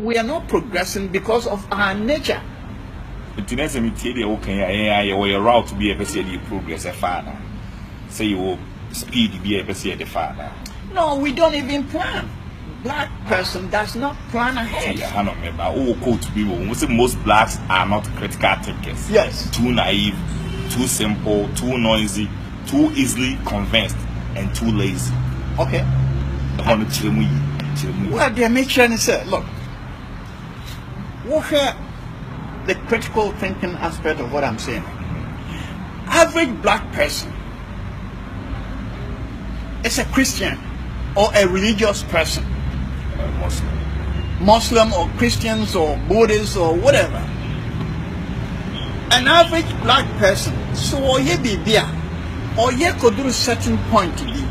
We are not progressing because of our nature. It is a route to be able to see the progress a father. Say you speed be able to see the father. No, we don't even plan. Black person does not plan ahead. Most blacks are not critical thinkers. Yes. Too naive, too simple, too noisy, too easily convinced, and too lazy. Okay. Well, they are making say, look, what the critical thinking aspect of what I'm saying. Average black person is a Christian or a religious person. Muslim or Christians or Buddhists or whatever. An average black person, so ye be there, or ye could do a certain point to be.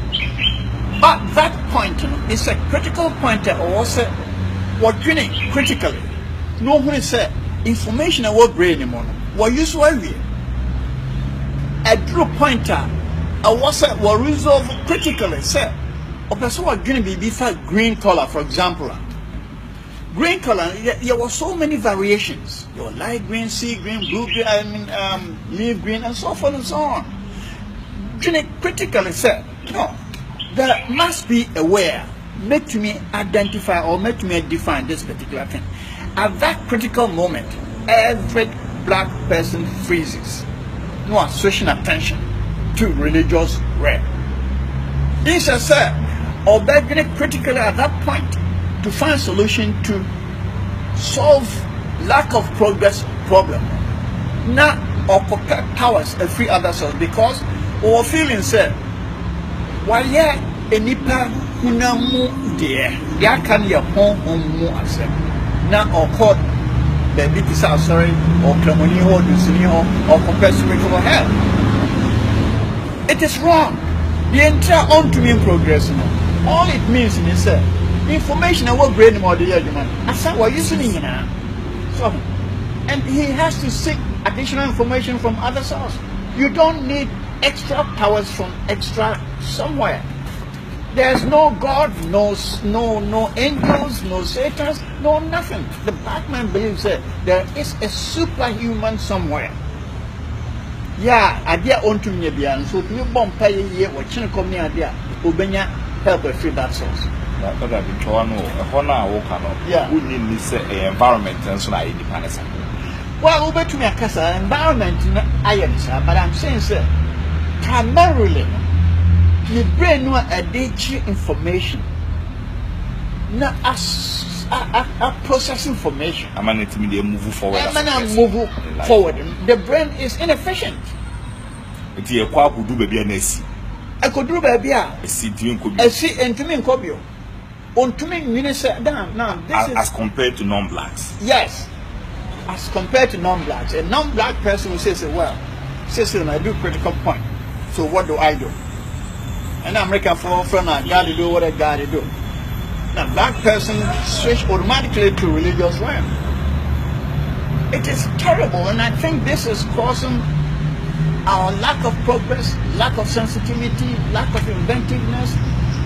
But that point is a critical point, or say what critically. No one say information I will brain anymore. What usually a true pointer, I was what resolve critically say. Or person what green be for green color, for example. Green color, there were so many variations. Your light green, sea green, blue green, leaf green, and so forth and so on. Critically said, no, there must be a way, make me identify or make me define this particular thing. At that critical moment, every black person freezes. No switching attention to religious red. This is said, or begging critically at that point to find solution to solve lack of progress problem. Now, or protect powers and free other souls because our feeling said, why yeah, a nipa hunamu dear, ya can your home mu accept. Now, or court, the bit is sorry, or clamoni or dusinio, or compressed spiritual hell. It is wrong. The entire on to me progress. All it means is information I will bring more the argument. I said, what you saying now? So, and he has to seek additional information from other sources. You don't need extra powers from extra somewhere. There's no God, no angels, no Satans, no nothing. The black man believes that there is a superhuman somewhere. Yeah, idea on to me and so to me bomb pay ye or chin come near there, Ubenya help a free that source. Yeah, we need this environment and so I independence. Well, over to me a casa environment I am, but I'm saying sir, primarily the brain no a information. Not as a process information. I'm going to move forward. Move forward. The brain is inefficient. It's a quack do baby and I could do baby. I see and to me in Kobio. On to me, minister down now. This is as compared to non-blacks. Yes, as compared to non-blacks. A non-black person will say, well, sister, I do critical point. So what do I do? And I'm looking for from I got to do what I got to do. Now, black person switch automatically to religious realm. It is terrible, and I think this is causing our lack of progress, lack of sensitivity, lack of inventiveness,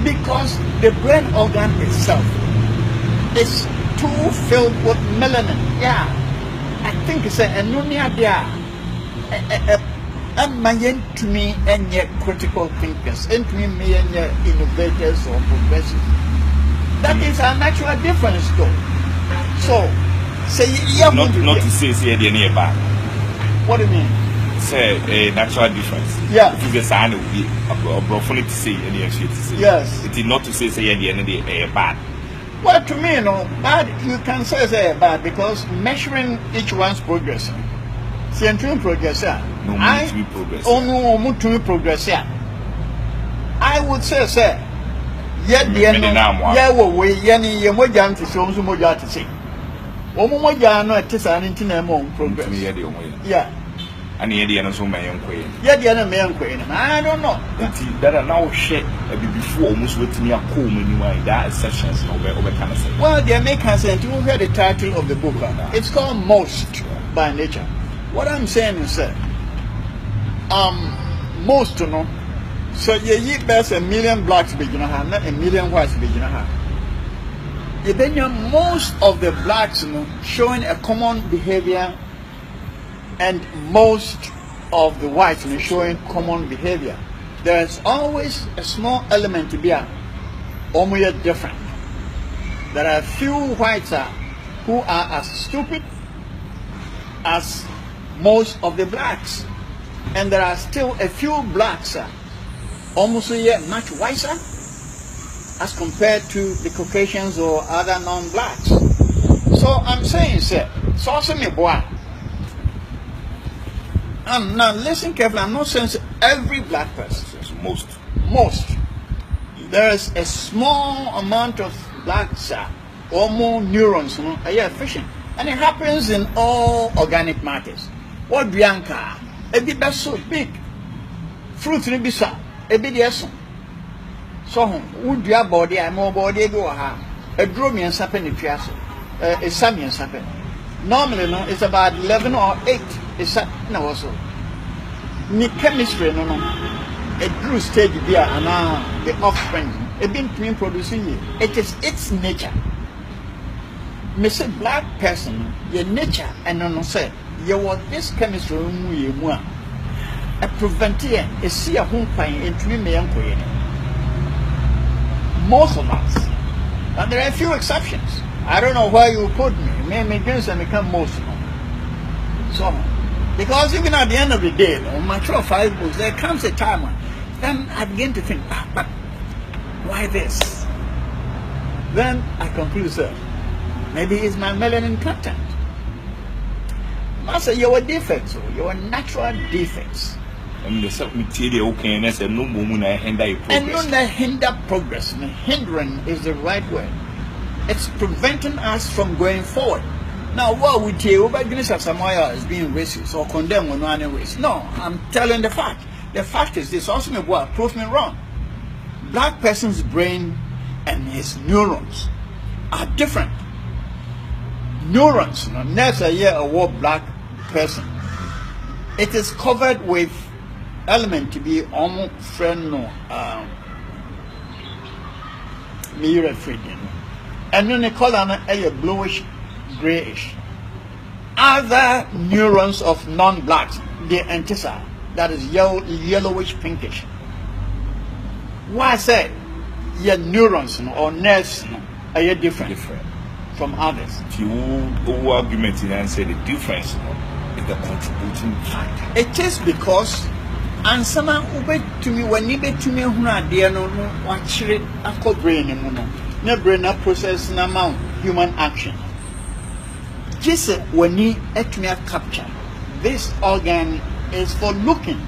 because the brain organ itself is too filled with melanin. Yeah, I think it's a nunia there. And my to me and yet critical thinkers, and to me and yet innovators or progressive. That is a natural difference, though. So, say not to say any bad. What do you mean? Say a natural difference. Yeah. It is a sign of the opportunity to say any shit to say. Yes. It is not to say any bad. Well, to me, bad. You can say bad because measuring each one's progress. See, and to progress, no need to be progress. Oh no, to be progress. I would say, yet the end, yeah, we yenny, your mojan to show some more to see. Omoja no, it is an internet progress. Yeah. And the Indian so may unquaint. Yet the other man queen. I don't know. That are now shit before almost with me a cool anyway. That is sessions over kind of say. Well, the American said you heard the title of the book. It's called Most by Nature. What I'm saying is that most so you best 1 million blacks begin not 1 million whites begin most of the blacks, showing a common behavior, and most of the whites showing common behavior. There's always a small element to be almost different. There are a few whites who are as stupid as most of the blacks, and there are still a few blacks almost much wiser as compared to the Caucasians or other non-blacks. So I'm saying, sir, so me boy. And now listen carefully. I'm not saying every black person. Most. There is a small amount of blacks or more neurons, efficient, and it happens in all organic matters. What Bianca, a bit that's so big, fruit in bisa, a bit yes. So would your body, I'm more body go a drum and sappen in Piazza, a Sammy and sappen. Normally, no, it's about 11 or 8. It's no also. Ni chemistry, no. A drew stage there and the offspring. A been producing it. It is its nature. Me say black person, your nature, and no say you want this chemistry a preventer is see a home pine into me and most of us. And there are a few exceptions. I don't know why you put me. Maybe against and become most of them. So, because even at the end of the day, on my 5 books, there comes a time when then I begin to think, but why this? Then I conclude, sir, maybe it's my melanin content. Master, your defects, your natural defects. And the material okay, and no woman hinder progress. And not hinder progress. Hindering is the right word. It's preventing us from going forward. Now, what we tell about goodness of Samoa is being racist or condemned on one race. No, I'm telling the fact. The fact is this also may prove me wrong. Black person's brain and his neurons are different. Neurons, next a year a war black person. It is covered with element to be almost friend mirror freedom. And then they call them a bluish, grayish. Other neurons of non-blacks, they enter that is yellowish, pinkish. Why I say your neurons or nerves are different from others? If you argument and say the difference is the contributing factor. It is because and some to me when you bet to me who are dear no watch it a brain no brain process na amount human action. Just when you at me capture this organ is for looking,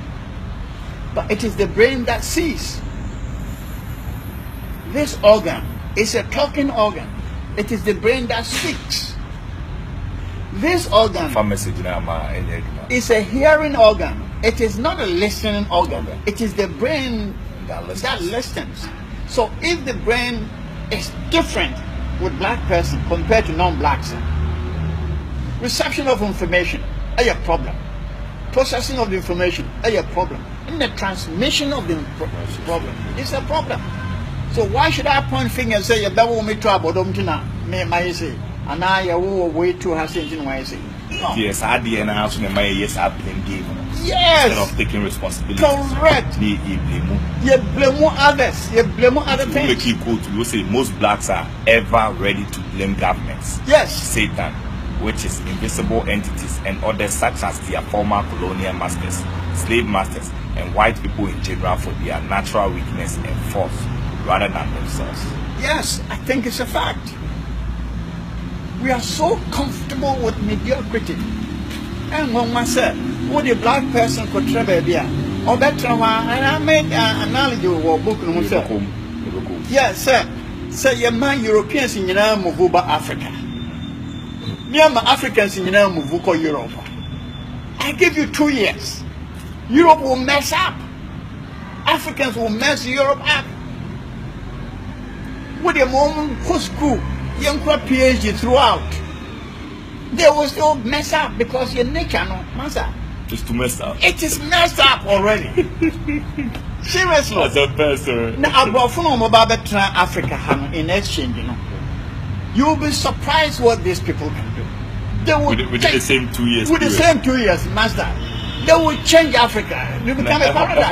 but it is the brain that sees. This organ is a talking organ. It is the brain that speaks. This organ is a hearing organ. It is not a listening organ. It is the brain that listens. So if the brain is different with black person compared to non-blacks, reception of information is a problem. Processing of the information is a problem. And the transmission of the problem is a problem. So why should I point finger and say, "That will make trouble"? Don't you know? May say, and I will wait to have something. Why say? Yes, I did, and I also may yes, I blame game. Yes. Instead of taking responsibility. Correct. You blame others. You blame other things. You say most blacks are ever ready to blame governments. Yes. Satan, which is invisible entities, and others such as their former colonial masters, slave masters, and white people in general for their natural weakness and force rather than themselves. Yes, I think it's a fact. We are so comfortable with mediocrity. And when I said, what a black person could travel here, or better, and I made an analogy or book. Yes, sir. Say, your man Europeans in United move Africa. Me and my Africans in United move Europe. I give you 2 years. Europe will mess up. Africans will mess Europe up. With a moment, school, young PhD throughout, they will still mess up because your nature, no, master. Just to mess up. It is messed up already. Seriously. As a person. Now, about from Africa in exchange, You'll be surprised what these people can do. They will within the same 2 years. With the same 2 years, master. They will change Africa. It will become a paradise.